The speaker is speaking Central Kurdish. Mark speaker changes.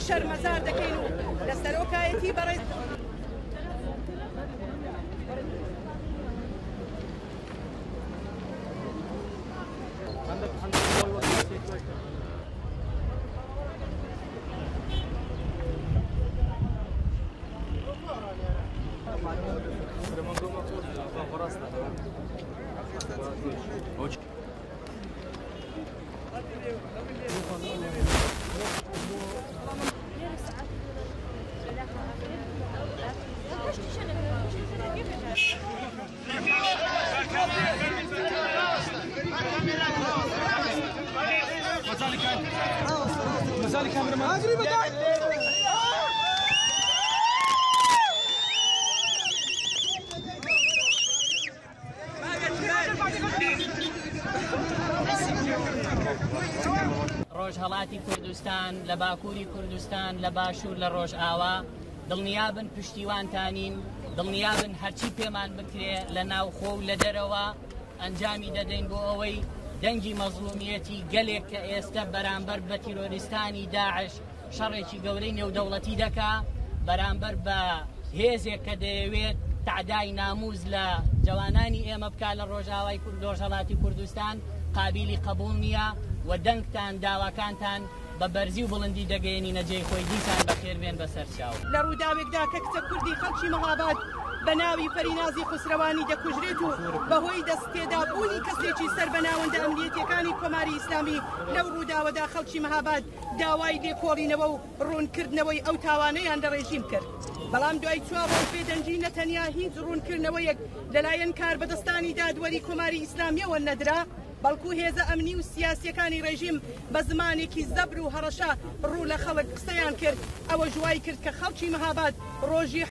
Speaker 1: شەرمەزار دەکەین و لە سەرۆکایەتی بەڕێز
Speaker 2: ڕۆژهەڵاتی کوردستان لە باکووری کوردستان لە باشوور لە ڕۆژئاوا دڵنیابن پشتیوانتانین، دڵنیابن هەرچی پێمان بکرێ لە ناوخۆ و لە دەرەوە ئەنجامی دەدەین بۆ ئەوەی دەنگی مەزلومیەتی گەلێک کە ئێستا بەرامبەر بە تیرۆریستانی داعش شەڕێکی گەورەی نێودەوڵەتی دەکا بەرامبەر بە هێزێک کە دەیەوێت تعدای ناموز لە جوانانی ئێمە بکا لە ڕۆژاوای ڕۆژهەڵاتی کوردستان قابلی قبول نییە و دەنگتان داواکانتان بە بەرزی و بڵندی دەگەێنی نەجێی خۆی دیسان بەخێربێن بەسەر چاو.
Speaker 1: لە ڕووداوێکدا کە کچە کوردی خەڵکی مەهاباد بە ناوی فەرینازی خوسرەوانی دەکوژرێت و بەهۆی دەستپێدابوونی کەسێکی سەر بە ناوەندە ئەمنیەتیەکانی کۆماری ئیسلامی لەو ڕووداوەدا خەڵکی مەهاباد داوای لێکۆڵینەوە و ڕوونکردنەوەی ئەو تاوانەیان لە ڕێژیم کرد. بەڵام دوای 4 ڕۆژ بێدەنگی نەتەنیا هیچ ڕوونکردنەوەیەک لەلایەن کاربەدەستانی دادوەری کۆماری ئیسلامیەوە نەدرا، بەڵکو هێزە ئەمنی و سیاسیەکانی ڕێژیم بە زمانێکی زەبر و هەڕەشە ڕوو لە خەڵک قسەیان کرد، ئەوە ژوای کرد کە خەڵکی مەهاباد ڕۆژی